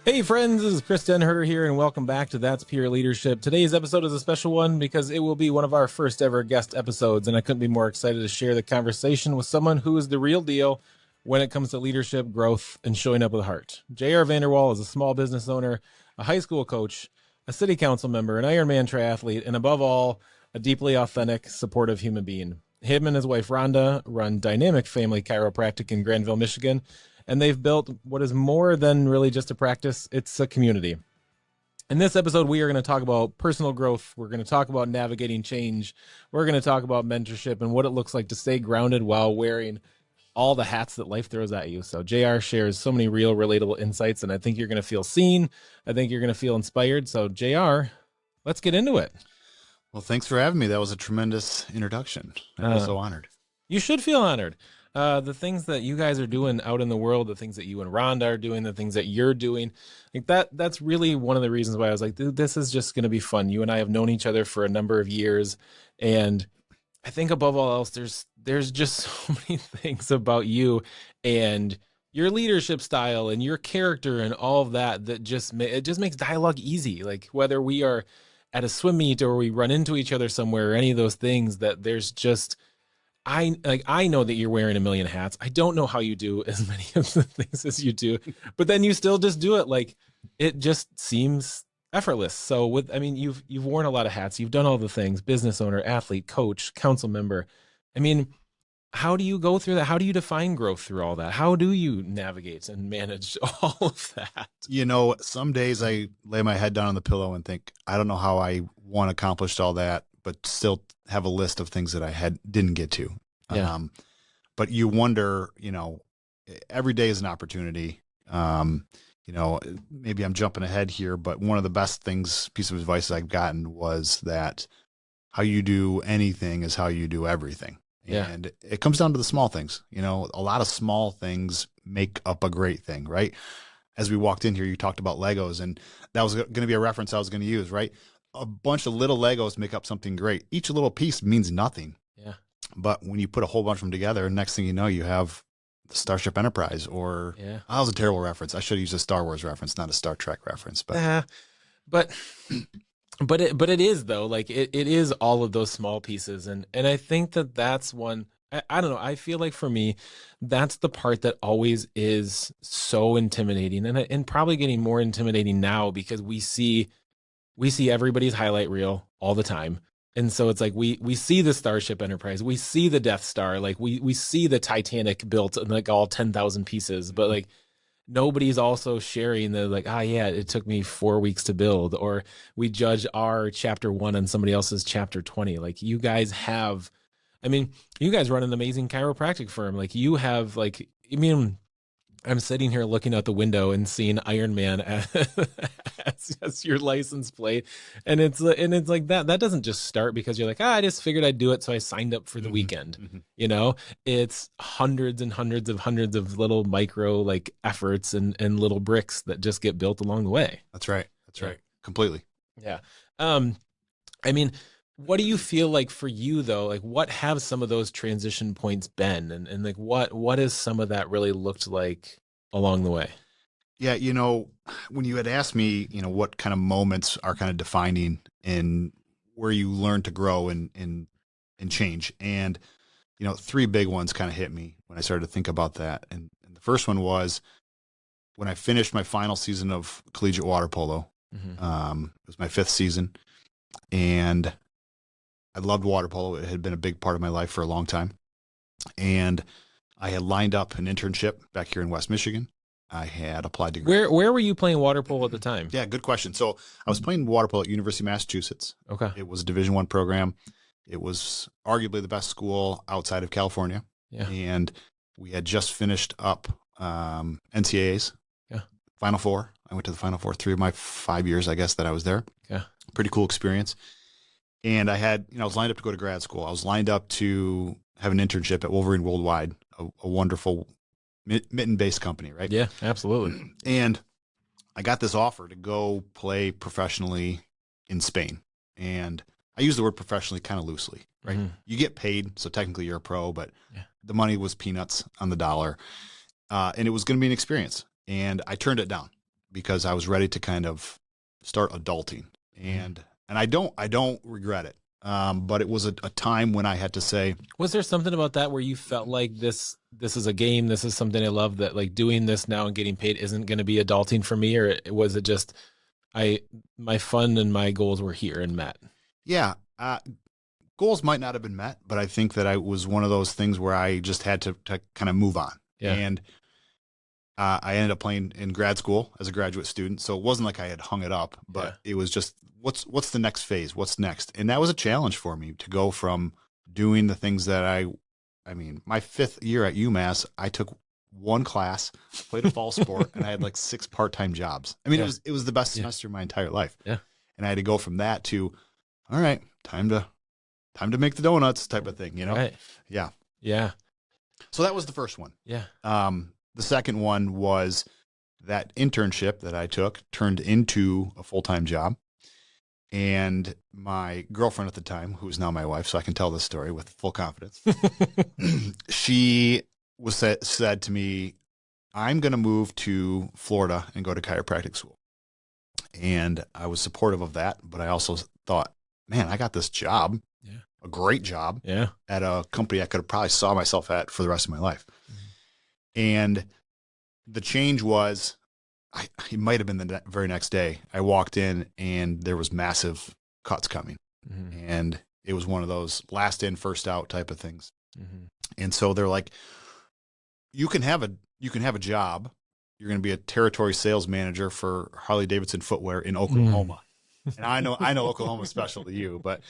Hey friends, this is Chris DenHerder here, and welcome back to That's Peer Leadership. Today's episode is a special one because it will be one of our first ever guest episodes, and I couldn't be more excited to share the conversation with someone who is the real deal when it comes to leadership, growth, and showing up with heart. J.R. VanderWall is a small business owner, a high school coach, a city council member, an Ironman triathlete, and above all, a deeply authentic, supportive human being. Him and his wife Rhonda run Dynamic Family Chiropractic in Granville, Michigan, and they've built what is more than really just a practice. It's a community. In this episode, we are going to talk about personal growth. We're going to talk about navigating change. We're going to talk about mentorship and what it looks like to stay grounded while wearing all the hats that life throws at you. So JR shares so many real, relatable insights, and I think you're going to feel seen. I think you're going to feel inspired. So JR, let's get into it. Well, thanks for having me. That was a tremendous introduction. I feel so honored. You should feel honored. The things that you guys are doing out in the world, the things that you and Rhonda are doing, the things that you're doing, like that's really one of the reasons why I was like, dude, this is just going to be fun. You and I have known each other for a number of years. And I think above all else, there's just so many things about you and your leadership style and your character and all of that, it just makes dialogue easy. Like whether we are at a swim meet or we run into each other somewhere or any of those things, that there's just, I know that you're wearing a million hats. I don't know how you do as many of the things as you do, but then you still just do it. Like it just seems effortless. So you've worn a lot of hats. You've done all the things: business owner, athlete, coach, council member. I mean, how do you go through that? How do you define growth through all that? How do you navigate and manage all of that? You know, some days I lay my head down on the pillow and think, I don't know how I want accomplished all that, but still have a list of things that I didn't get to. Yeah. But you wonder, every day is an opportunity. Maybe I'm jumping ahead here, but one of the best piece of advice I've gotten was that how you do anything is how you do everything. Yeah. And it comes down to the small things. A lot of small things make up a great thing, right? As we walked in here, you talked about Legos, and that was going to be a reference I was going to use, right? A bunch of little Legos make up something great. Each little piece means nothing. Yeah. But when you put a whole bunch of them together, next thing you know, you have the Starship Enterprise, or that was a terrible reference. I should have used a Star Wars reference, not a Star Trek reference. But it is though, like it is all of those small pieces. And I think that's one, I don't know. I feel like for me, that's the part that always is so intimidating, and probably getting more intimidating now because we see everybody's highlight reel all the time. And so it's like we see the Starship Enterprise, we see the Death Star, like we see the Titanic built in like all 10,000 pieces, but like nobody's also sharing the like, it took me 4 weeks to build, or we judge our chapter 1 and somebody else's chapter 20. Like you guys run an amazing chiropractic firm. Like you have I'm sitting here looking out the window and seeing Ironman as your license plate. And it's like that doesn't just start because you're like, I just figured I'd do it. So I signed up for the weekend. Mm-hmm. It's hundreds and hundreds of little micro like efforts and little bricks that just get built along the way. That's right. Completely. Yeah. What do you feel like for you though? Like what have some of those transition points been? And like, what has some of that really looked like along the way? Yeah. When you had asked me, what kind of moments are kind of defining in where you learn to grow and change. And, 3 big ones kind of hit me when I started to think about that. And the first one was when I finished my final season of collegiate water polo. Mm-hmm. It was my 5th season, and I loved water polo. It had been a big part of my life for a long time. And I had lined up an internship back here in West Michigan. I had applied to Where were you playing water polo at the time? Yeah, good question. So I was playing water polo at University of Massachusetts. Okay. It was a Division I program. It was arguably the best school outside of California. Yeah. And we had just finished up NCAAs. Yeah. Final Four. I went to the Final Four 3 of my 5 years, I guess, that I was there. Yeah. Pretty cool experience. And I was lined up to go to grad school. I was lined up to have an internship at Wolverine Worldwide, a wonderful mitten-based company, right? Yeah, absolutely. And I got this offer to go play professionally in Spain. And I use the word professionally kind of loosely, right? Mm-hmm. You get paid, so technically you're a pro, but the money was peanuts on the dollar. And it was going to be an experience. And I turned it down. because I was ready to kind of start adulting, and I don't regret it. But it was a time when I had to say, Was there something about that where you felt like this is a game, this is something I love, that like doing this now and getting paid isn't going to be adulting for me, or was it just my fun and my goals were here and met? yeah, goals might not have been met, but I think that I was one of those things where I just had to kind of move on. Yeah. And I ended up playing in grad school as a graduate student, so it wasn't like I had hung it up, but it was just what's the next phase? What's next? And that was a challenge for me to go from doing the things that I mean, my 5th year at UMass, I took one class, played a fall sport, and I had like 6 part-time jobs. I mean, it was the best semester of my entire life. Yeah. And I had to go from that to, all right, time to make the donuts type of thing, you know? Right. Yeah. Yeah. So that was the first one. Yeah. The second one was that internship that I took turned into a full-time job. And my girlfriend at the time, who is now my wife, so I can tell this story with full confidence, she said to me, I'm going to move to Florida and go to chiropractic school. And I was supportive of that, but I also thought, man, I got this job, a great job at a company I could have probably saw myself at for the rest of my life. And the change was, it might have been the very next day, I walked in and there was massive cuts coming. And it was one of those last in, first out type of things. And so they're like, you can have a job. You're going to be a territory sales manager for Harley Davidson footwear in Oklahoma. And I know Oklahoma's special to you, but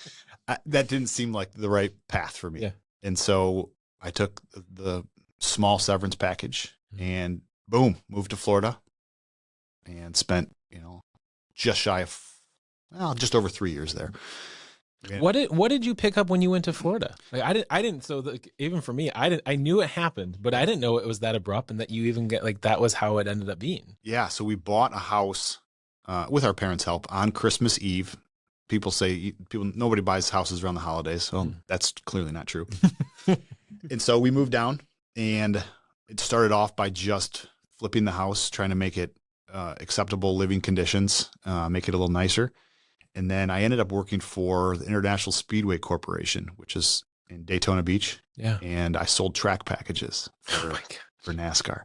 that didn't seem like the right path for me. And so I took the small severance package and boom, moved to Florida and spent, just shy of, just over 3 years there. What did you pick up when you went to Florida? Like I didn't. So even for me, I knew it happened, but I didn't know it was that abrupt and that you even get like, that was how it ended up being. Yeah. So we bought a house with our parents' help on Christmas Eve. People say nobody buys houses around the holidays. Well, that's clearly not true. And so we moved down, and it started off by just flipping the house, trying to make it acceptable living conditions, make it a little nicer. And then I ended up working for the International Speedway Corporation, which is in Daytona Beach. Yeah. And I sold track packages for NASCAR.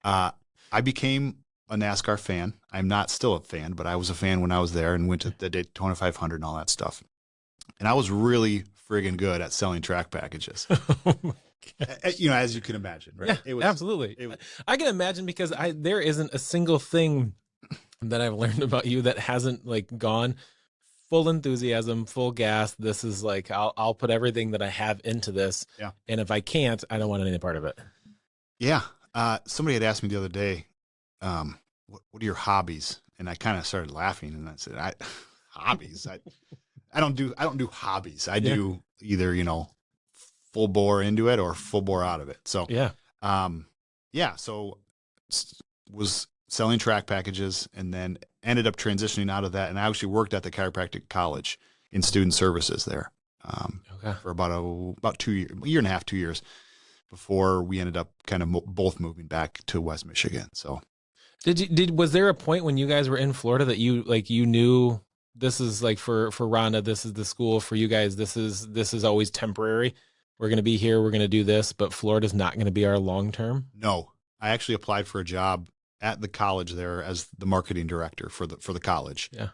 I became a NASCAR fan. I'm not still a fan, but I was a fan when I was there and went to the Daytona 500 and all that stuff. And I was really friggin' good at selling track packages. As you can imagine, right? Yeah, absolutely. I can imagine, because there isn't a single thing that I've learned about you that hasn't like gone full enthusiasm, full gas. This is like, I'll put everything that I have into this. Yeah. And if I can't, I don't want any part of it. Yeah. Somebody had asked me the other day, what are your hobbies? And I kind of started laughing, and I said, hobbies. I don't do hobbies. I do either, full bore into it or full bore out of it. So, so was selling track packages, and then ended up transitioning out of that. And I actually worked at the chiropractic college in student services there for about 2 years, a year and a half, 2 years before we ended up kind of both moving back to West Michigan. So was there a point when you guys were in Florida that you knew this is like for Rhonda, this is the school for you guys. This is always temporary. We're going to be here. We're going to do this, but Florida's not going to be our long-term. No, I actually applied for a job at the college there as the marketing director for the college. Yeah.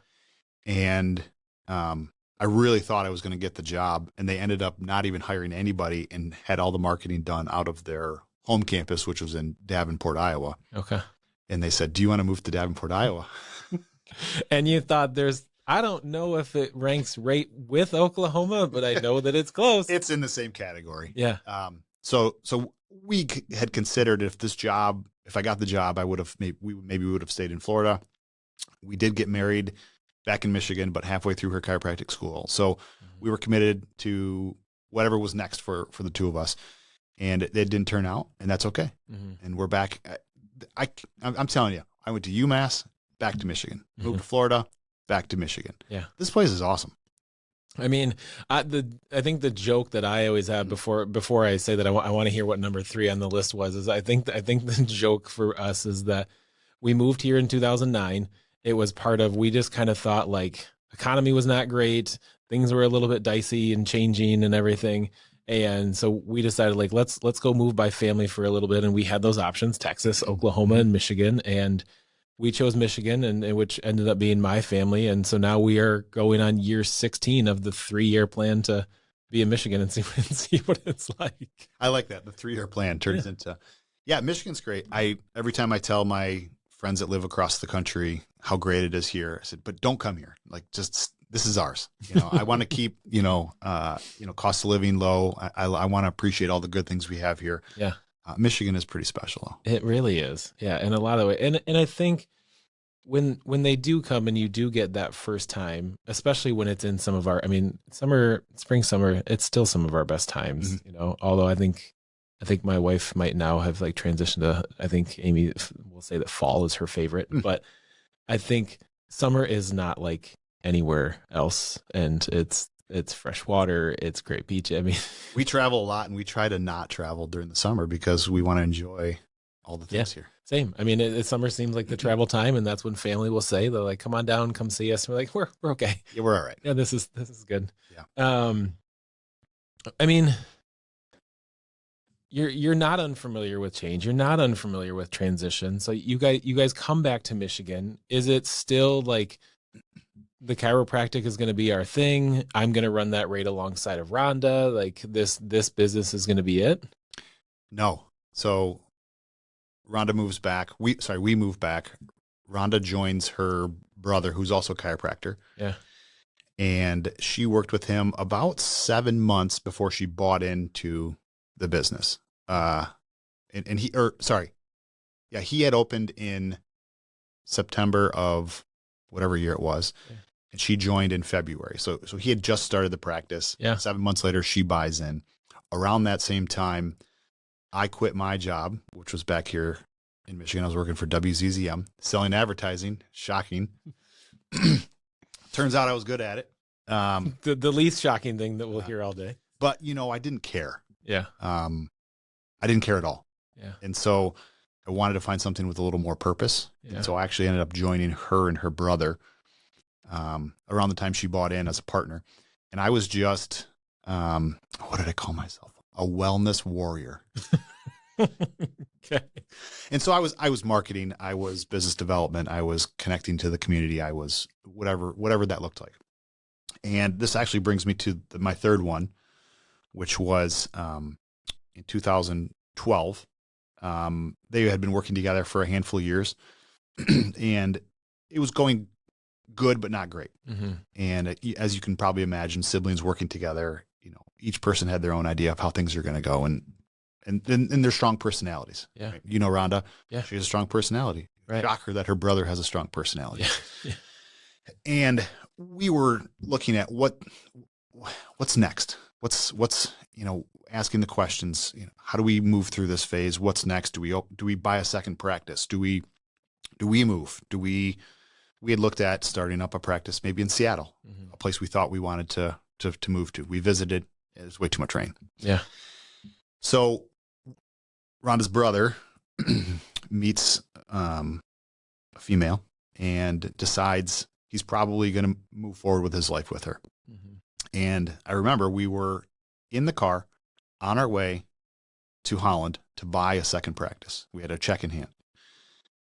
And, I really thought I was going to get the job, and they ended up not even hiring anybody and had all the marketing done out of their home campus, which was in Davenport, Iowa. Okay. And they said, do you want to move to Davenport, Iowa? And you thought I don't know if it ranks right with Oklahoma, but I know that it's close. It's in the same category. Yeah. So we had considered if I got the job, we would have stayed in Florida. We did get married back in Michigan, but halfway through her chiropractic school. So we were committed to whatever was next for the two of us, and it didn't turn out, and that's okay. And we're back. I'm telling you, I went to UMass, back to Michigan, moved to Florida, back to Michigan. Yeah. This place is awesome. I mean, I think the joke that I always have before I say that I want to hear what number 3 on the list was, is I think the joke for us is that we moved here in 2009. It was part of, we just kind of thought like economy was not great. Things were a little bit dicey and changing and everything. And so we decided like, let's go move by family for a little bit. And we had those options, Texas, Oklahoma, and Michigan. And we chose Michigan, and which ended up being my family. And so now we are going on year 16 of the 3-year plan to be in Michigan and see what it's like. I like that. The 3-year plan turns into, Michigan's great. Every time I tell my friends that live across the country how great it is here, I said, but don't come here. Like, just, this is ours. I want to keep, cost of living low. I want to appreciate all the good things we have here. Yeah. Michigan is pretty special. It really is. Yeah. In a lot of ways. And I think when they do come and you do get that first time, especially when it's in some of our, spring, summer, it's still some of our best times, although I think my wife might now have like transitioned to, I think Amy will say that fall is her favorite, but I think summer is not like anywhere else. And it's fresh water. It's great beach. We travel a lot, and we try to not travel during the summer because we want to enjoy all the things here. Same. Summer seems like the travel time, and that's when family will say, they're like, come on down, come see us. And we're like, we're okay. Yeah, we're all right. Yeah, this is good. Yeah. You're not unfamiliar with change. You're not unfamiliar with transition. So you guys come back to Michigan. Is it still like the chiropractic is going to be our thing? I'm going to run that right alongside of Rhonda. Like this business is going to be it? No. So Rhonda moves back. We move back. Rhonda joins her brother, who's also a chiropractor. Yeah. And she worked with him about 7 months before she bought into the business. He had opened in September of whatever year it was. Yeah. And she joined in February. So he had just started the practice. Yeah. 7 months later, she buys in. Around that same time, I quit my job, which was back here in Michigan. I was working for WZZM, selling advertising. Shocking. Turns out I was good at it. The least shocking thing that we'll hear all day. But, I didn't care. Yeah. I didn't care at all. Yeah. And so I wanted to find something with a little more purpose. Yeah. And so I actually ended up joining her and her brother around the time she bought in as a partner. And I was just, what did I call myself? A wellness warrior. Okay. And so I was marketing, I was business development, I was connecting to the community, I was whatever that looked like. And this actually brings me to my third one, which was in 2012. They had been working together for a handful of years, and it was going good, but not great. Mm-hmm. And as you can probably imagine, siblings working together, each person had their own idea of how things are going to go, and they're strong personalities. Yeah. Right? Rhonda, yeah, she has a strong personality. Right. Shocker that her brother has a strong personality. Yeah. And we were looking at what's next. What's asking the questions. How do we move through this phase? What's next? Do we buy a second practice? Do we move? We had looked at starting up a practice maybe in Seattle, mm-hmm. a place we thought we wanted to move to. We visited. It was way too much rain. Yeah. So Rhonda's brother meets a female and decides he's probably going to move forward with his life with her. Mm-hmm. And I remember we were in the car on our way to Holland to buy a second practice. We had a check in hand.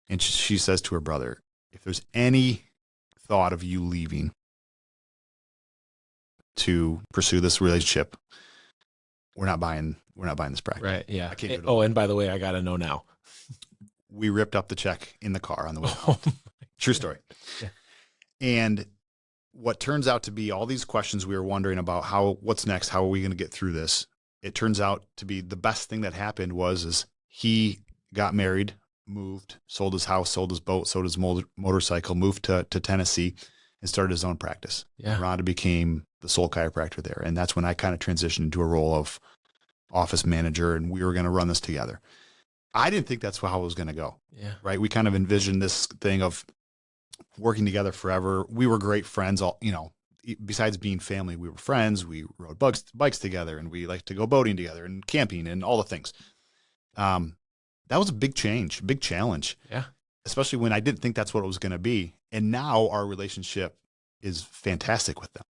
And she says to her brother, if there's any thought of you leaving to pursue this relationship, we're not buying this practice. Right. Yeah. And by the way, I got to know now. We ripped up the check in the car on the way home. True story. Yeah. And what turns out to be all these questions we were wondering about, what's next? How are we going to get through this? It turns out to be the best thing that happened is he got married, moved, sold his house, sold his boat, sold his motorcycle, moved to Tennessee and started his own practice. Yeah. Rhonda became the sole chiropractor there. And that's when I kind of transitioned into a role of office manager, and we were going to run this together. I didn't think that's how it was going to go. Yeah. Right. We kind of envisioned this thing of working together forever. We were great friends. Besides being family, we were friends. We rode bikes together, and we liked to go boating together and camping and all the things. That was a big change, big challenge. Yeah. especially when I didn't think that's what it was going to be. And now our relationship is fantastic with them.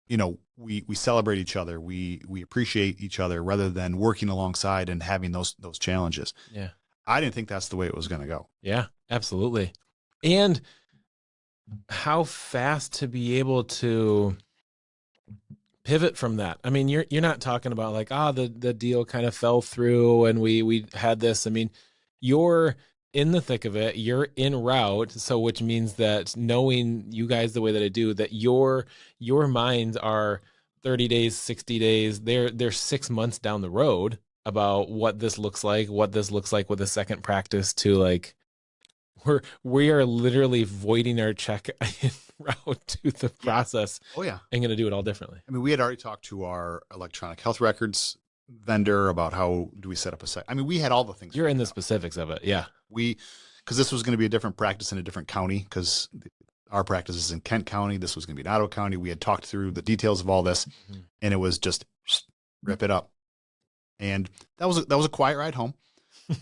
You know, we celebrate each other. We appreciate each other rather than working alongside and having those challenges. Yeah. I didn't think that's the way it was going to go. Yeah, absolutely. And how fast to be able to pivot from that. I mean, you're not talking about like, the deal kind of fell through and we had this. I mean, you're in the thick of it, you're en route. So which means that knowing you guys the way that I do, that your minds are 30 days, 60 days, they're 6 months down the road about what this looks like with a second practice to like, we are literally voiding our check en route to the process. Oh yeah. And going to do it all differently. I mean, we had already talked to our electronic health records vendor about how do we set up a site. I mean, we had all the things. You're in the specifics of it. Yeah. Because this was going to be a different practice in a different county, because our practice is in Kent County. This was going to be in Ottawa County. We had talked through the details of all this, and it was just rip it up. And that was a quiet ride home.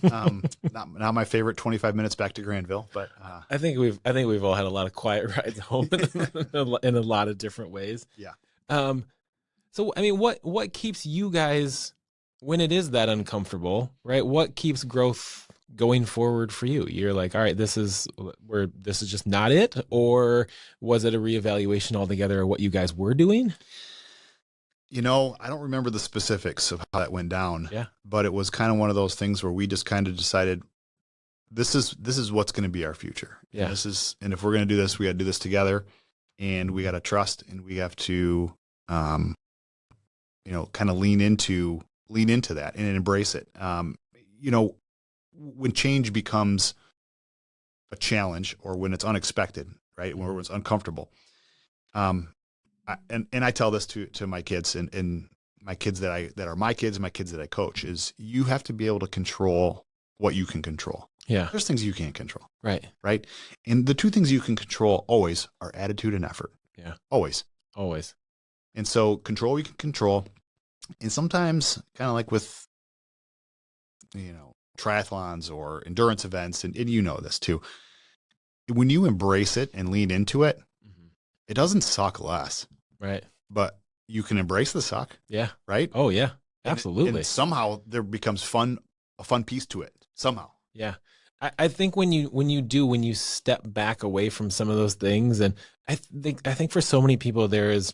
Not my favorite 25 minutes back to Granville, but I think we've all had a lot of quiet rides home in a lot of different ways. Yeah. So I mean, what keeps you guys when it is that uncomfortable, right? What keeps growth going forward for you? You're like, all right, this is just not it, or was it a reevaluation altogether of what you guys were doing? You know, I don't remember the specifics of how that went down. Yeah. But it was kind of one of those things where we just kind of decided this is what's going to be our future. Yeah. And if we're going to do this, we got to do this together, and we got to trust, and we have to, kind of lean into that and embrace it. When change becomes a challenge, or when it's unexpected, right? When it's uncomfortable. I tell this to my kids and my kids that are my kids and my kids that I coach, is you have to be able to control what you can control. Yeah. There's things you can't control. Right. Right. And the two things you can control always are attitude and effort. Yeah. Always. And so control what you can control. And sometimes, kind of like with, triathlons or endurance events, and you know this too, when you embrace it and lean into it, it doesn't suck less. Right. But you can embrace the suck. Yeah. Right. Oh yeah. Absolutely. And somehow there becomes a fun piece to it somehow. Yeah. I think when you step back away from some of those things, and I think for so many people there is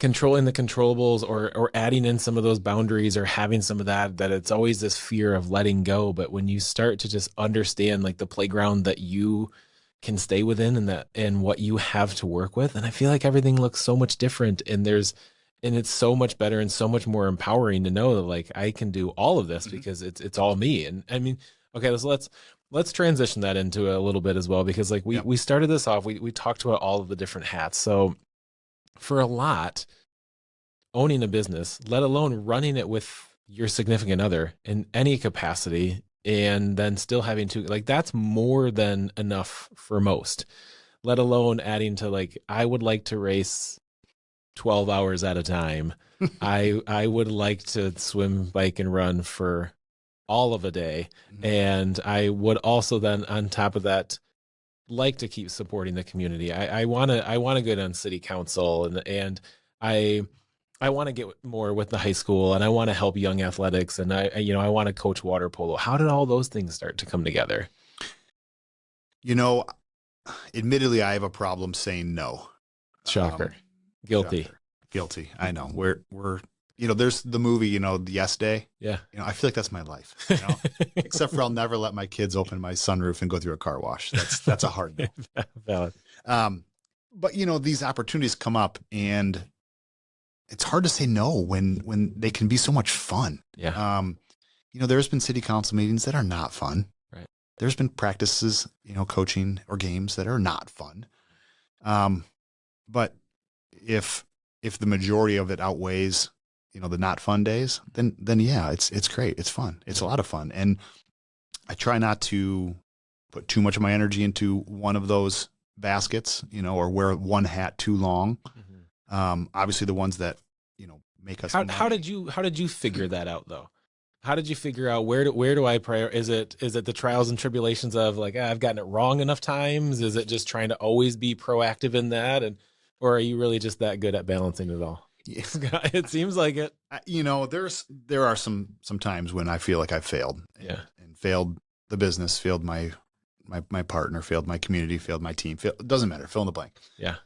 controlling the controllables or adding in some of those boundaries or having some of that it's always this fear of letting go. But when you start to just understand like the playground that you can stay within and what you have to work with, and I feel like everything looks so much different, and it's so much better and so much more empowering to know that like I can do all of this because it's all me. And I mean, okay, so let's transition that into a little bit as well, because like we started this off, we talked about all of the different hats. So for a lot, owning a business, let alone running it with your significant other in any capacity, and then still having to, like, that's more than enough for most, let alone adding to like, I would like to race 12 hours at a time. I would like to swim, bike, and run for all of a day. And I would also then, on top of that, like to keep supporting the community. I want to get on city council, and I want to get more with the high school, and I want to help young athletics, and I want to coach water polo. How did all those things start to come together? Admittedly, I have a problem saying no. Shocker. Guilty. Shocker. Guilty. I know. We're there's the movie, the Yes Day. Yeah. I feel like that's my life. Except for I'll never let my kids open my sunroof and go through a car wash. That's a hard no. Valid. But these opportunities come up, and it's hard to say no when they can be so much fun. Yeah. There's been city council meetings that are not fun. Right. There's been practices, coaching or games that are not fun. But if the majority of it outweighs, the not fun days, then yeah, it's great. It's fun. It's a lot of fun. And I try not to put too much of my energy into one of those baskets, or wear one hat too long. Obviously the ones that, make us. How did you figure that out though? how did you figure out where do I prior? Is it the trials and tribulations of like, I've gotten it wrong enough times? Is it just trying to always be proactive in that, and or are you really just that good at balancing it all? Yeah. It seems like it. There are some times when I feel like I failed, Yeah. and failed the business, failed my partner, failed my community, failed my team. It doesn't matter. Fill in the blank. Yeah.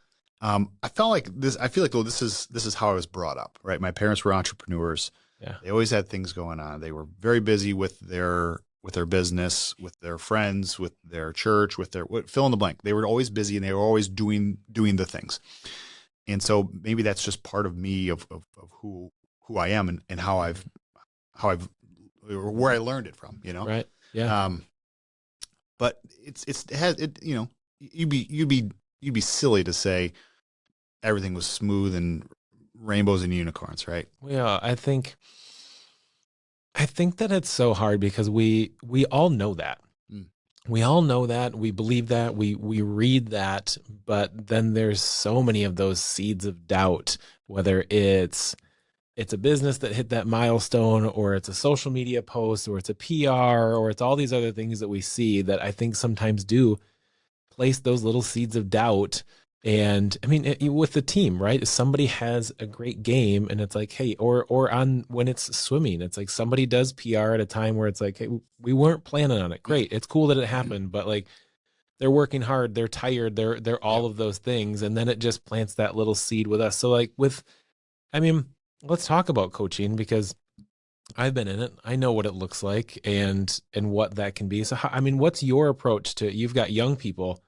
I felt like this. I feel like, though, this is how I was brought up. Right. My parents were entrepreneurs. Yeah. They always had things going on. They were very busy with their business, with their friends, with their church, with their fill in the blank. They were always busy, and they were always doing the things. And so maybe that's just part of me of who I am, and how I've or where I learned it from. Right. Yeah. But it has it. You'd be silly to say everything was smooth and rainbows and unicorns, right? Yeah. I think that it's so hard because we all know that. Mm. We all know that. We believe that. We read that, but then there's so many of those seeds of doubt, whether it's a business that hit that milestone, or it's a social media post, or it's a PR, or it's all these other things that we see that I think sometimes do place those little seeds of doubt. And I mean, with the team, right? If somebody has a great game and it's like, hey, or on when it's swimming, it's like somebody does PR at a time where it's like, hey, we weren't planning on it. Great. It's cool that it happened, but like they're working hard, they're tired, they're all of those things. And then it just plants that little seed with us. So like I mean, let's talk about coaching, because I've been in it. I know what it looks like and what that can be. So I mean, what's your approach to, you've got young people,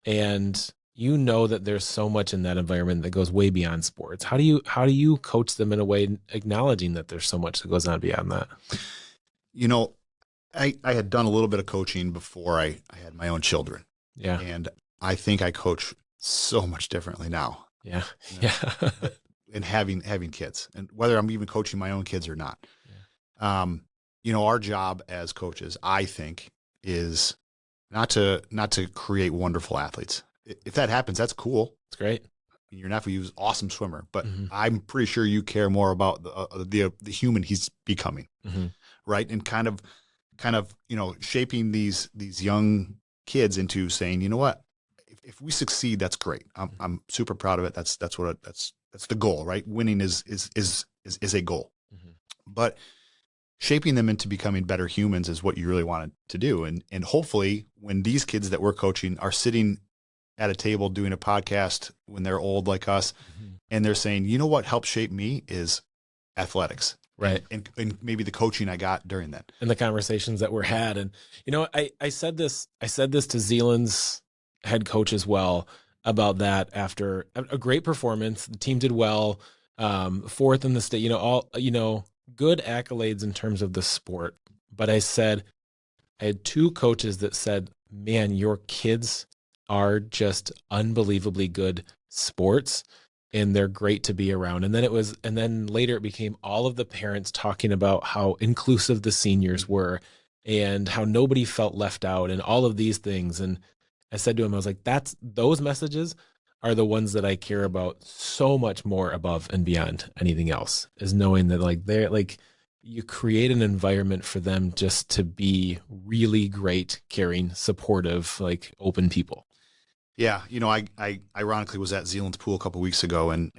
and you know that there's so much in that environment that goes way beyond sports. How do you coach them in a way acknowledging that there's so much that goes on beyond that? I had done a little bit of coaching before I had my own children. Yeah. And I think I coach so much differently now. Yeah. Yeah. And having kids, and whether I'm even coaching my own kids or not. Yeah. Our job as coaches, I think, is not to create wonderful athletes. If that happens, that's cool. It's great. Your nephew is awesome swimmer, but I'm pretty sure you care more about the human he's becoming, right? And kind of shaping these young kids into saying, you know what, if we succeed, that's great. I'm super proud of it. That's the goal, right? Winning is a goal, but shaping them into becoming better humans is what you really wanted to do. And hopefully when these kids that we're coaching are sitting at a table doing a podcast when they're old like us, and they're saying, you know what helped shape me is athletics. Right. And maybe the coaching I got during that. And the conversations that were had. And, I said this to Zealand's head coach as well about that after a great performance. The team did well, fourth in the state, good accolades in terms of the sport. But I had two coaches that said, man, your kids are just unbelievably good sports, and they're great to be around. And then later it became all of the parents talking about how inclusive the seniors were and how nobody felt left out and all of these things. And I said to him, I was like, those messages are the ones that I care about so much more above and beyond anything else, is knowing that like they're like, you create an environment for them just to be really great, caring, supportive, like open people. Yeah. I ironically was at Zealand's pool a couple of weeks ago, and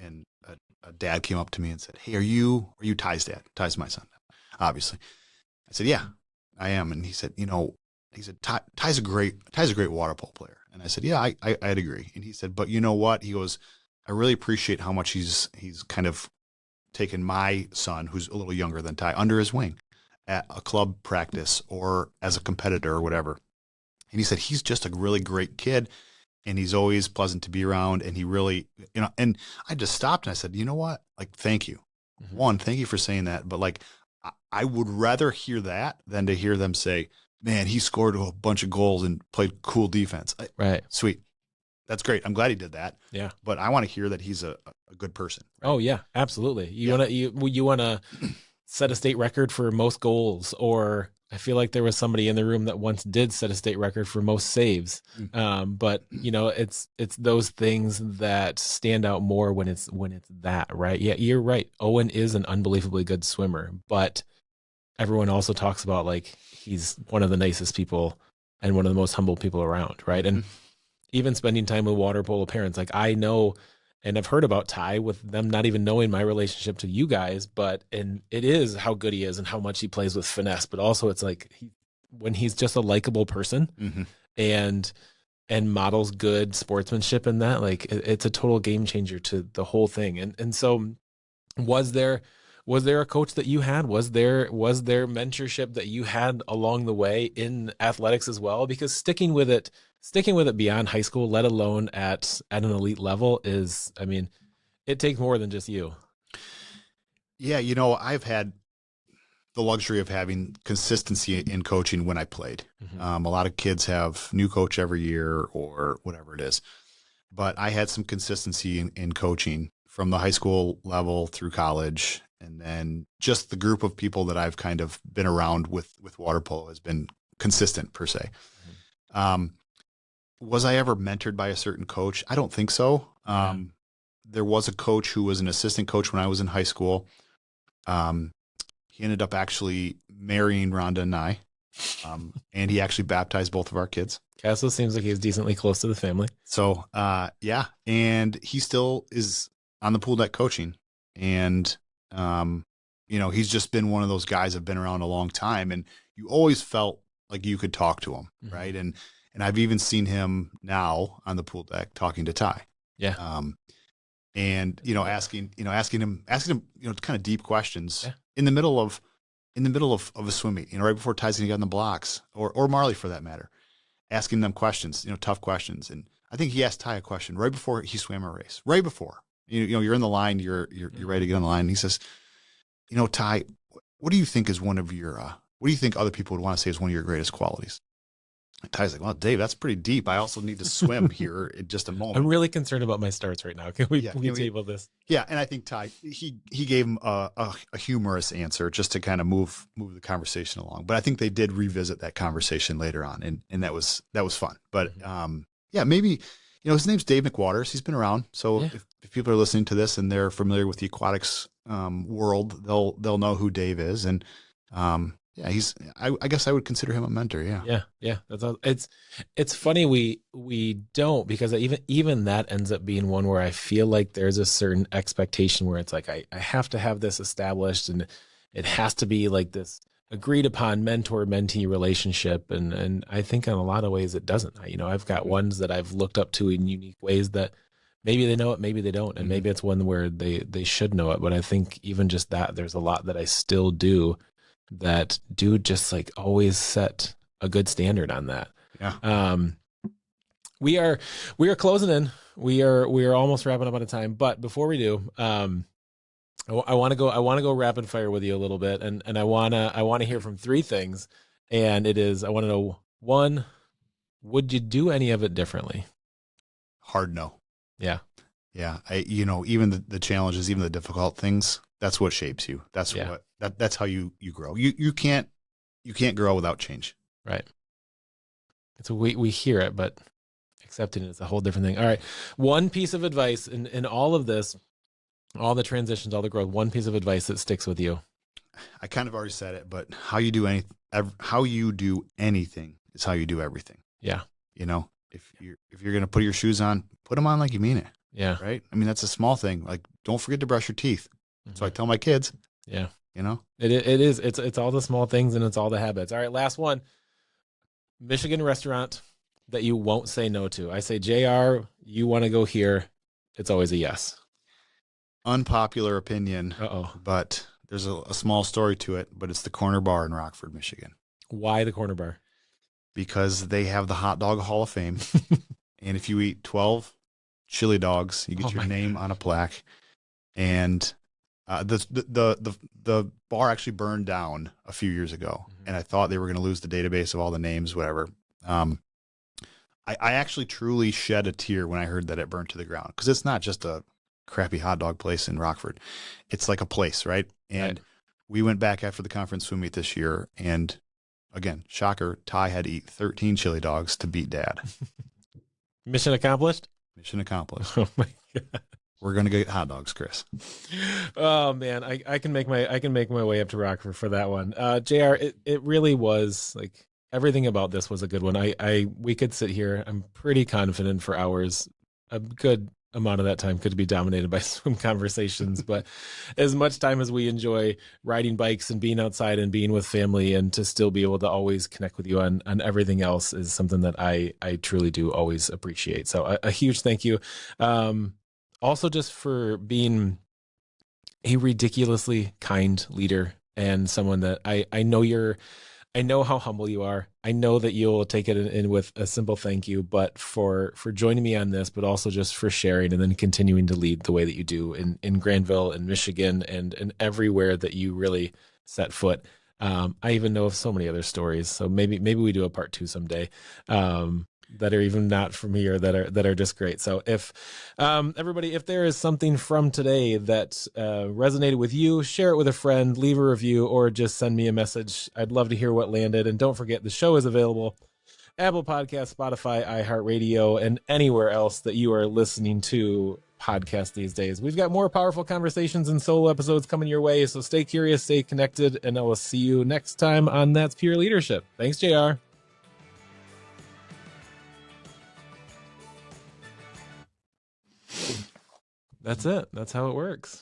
a dad came up to me and said, hey, are you Ty's dad? Ty's my son, obviously. I said, yeah, I am. And he said, Ty's a great water polo player. And I said, yeah, I'd agree. And he said, but you know what? He goes, I really appreciate how much he's kind of taken my son, who's a little younger than Ty, under his wing at a club practice or as a competitor or whatever. And he said, he's just a really great kid, and he's always pleasant to be around. And he really, and I just stopped and I said, you know what? Like, thank you. One, thank you for saying that. But like, I would rather hear that than to hear them say, man, he scored a bunch of goals and played cool defense. Right. Sweet. That's great. I'm glad he did that. Yeah. But I want to hear that he's a good person. Right? Oh yeah, absolutely. You want to set a state record for most goals, or I feel like there was somebody in the room that once did set a state record for most saves. But it's those things that stand out more when it's that, right? Yeah, you're right. Owen is an unbelievably good swimmer, but everyone also talks about like he's one of the nicest people and one of the most humble people around, right? And even spending time with water polo parents, like I know and I've heard about Ty with them not even knowing my relationship to you guys, but and it is how good he is and how much he plays with finesse, but also it's like when he's just a likable person Mm-hmm. and models good sportsmanship in that, like it's a total game changer to the whole thing. And so was there a coach that you had? Was there mentorship that you had along the way in athletics as well? Because sticking with it beyond high school, let alone at an elite level is, I mean, it takes more than just you. Yeah, I've had the luxury of having consistency in coaching when I played. Mm-hmm. A lot of kids have new coach every year or whatever it is, but I had some consistency in coaching from the high school level through college. And then just the group of people that I've kind of been around with water polo has been consistent per se. Um, was I ever mentored by a certain coach? I don't think so. There was a coach who was an assistant coach when I was in high school. He ended up actually marrying Rhonda and I, and he actually baptized both of our kids. Castle seems like he's decently close to the family. So, yeah, and he still is on the pool deck coaching, and he's just been one of those guys that've been around a long time, and you always felt like you could talk to him, Mm-hmm. right? And I've even seen him now on the pool deck talking to Ty. Yeah. And asking him kind of deep questions Yeah. in the middle of a swim meet, right before Ty's gonna get on the blocks, or Marley for that matter, asking them questions, tough questions. And I think he asked Ty a question right before he swam a race, right before you're in the line, you're ready to get on the line. And he says, Ty, what do you think is one of your what do you think other people would want to say is one of your greatest qualities? And Ty's like, well, Dave, that's pretty deep. I also need to swim here in just a moment. I'm really concerned about my starts right now. Can we table this? Yeah, and I think Ty he gave him a humorous answer just to kind of move the conversation along. But I think they did revisit that conversation later on, and that was fun. But yeah, maybe his name's Dave McWaters. He's been around, so Yeah. if people are listening to this and they're familiar with the aquatics world, they'll know who Dave is, and yeah, I guess I would consider him a mentor. Yeah. Yeah. That's all. It's funny we don't, because even that ends up being one where I feel like there's a certain expectation where it's like I have to have this established and it has to be like this agreed upon mentor-mentee relationship, and I think in a lot of ways it doesn't. I've got ones that I've looked up to in unique ways that maybe they know it, maybe they don't, and maybe it's one where they should know it. But I think even just that, there's a lot that I still do that dude just like always set a good standard on that. Yeah. We are closing in. We are almost wrapping up on a time, but before we do, I want to go rapid fire with you a little bit, and I want to hear from three things, and it is, I want to know, one, would you do any of it differently? Hard no. Yeah. Yeah. Even the challenges, even the difficult things, that's what shapes you. That's that's how you grow. You can't grow without change. Right. It's we hear it, but accepting it is a whole different thing. All right. One piece of advice in all of this, all the transitions, all the growth, one piece of advice that sticks with you. I kind of already said it, but how you do anything is how you do everything. Yeah. If you're going to put your shoes on, put them on like you mean it. Yeah. Right. I mean, that's a small thing. Like, don't forget to brush your teeth. So I tell my kids. Yeah. It is. It's all the small things and it's all the habits. All right. Last one. Michigan restaurant that you won't say no to. I say, JR, you want to go here. It's always a yes. Unpopular opinion. Uh-oh. But there's a small story to it, but it's the Corner Bar in Rockford, Michigan. Why the Corner Bar? Because they have the Hot Dog Hall of Fame. And if you eat 12 chili dogs, you get your name on a plaque. And the bar actually burned down a few years ago, and I thought they were going to lose the database of all the names, whatever. I actually truly shed a tear when I heard that it burned to the ground, because it's not just a crappy hot dog place in Rockford. It's like a place, right? And we went back after the conference swim meet this year, and again, shocker, Ty had to eat 13 chili dogs to beat Dad. Mission accomplished? Mission accomplished. Oh my God. We're gonna get hot dogs, Chris. Oh man, I can make my way up to Rockford for that one. JR, it really was like everything about this was a good one. We could sit here, I'm pretty confident, for hours. A good amount of that time could be dominated by swim conversations, but as much time as we enjoy riding bikes and being outside and being with family, and to still be able to always connect with you on everything else, is something that I truly do always appreciate. So a huge thank you. Also, just for being a ridiculously kind leader, and someone that I know how humble you are. I know that you'll take it in with a simple thank you, but for joining me on this, but also just for sharing and then continuing to lead the way that you do in Granville and Michigan, and everywhere that you really set foot. I even know of so many other stories. So maybe we do a part 2 someday. That are even not from here, that are just great. So if everybody, if there is something from today that resonated with you, share it with a friend, leave a review, or just send me a message. I'd love to hear what landed. And don't forget, the show is available Apple Podcasts, Spotify, iHeartRadio, and anywhere else that you are listening to podcasts these days. We've got more powerful conversations and solo episodes coming your way, so stay curious, stay connected, and I will see you next time on That's Pure Leadership. Thanks, JR. That's it. That's how it works.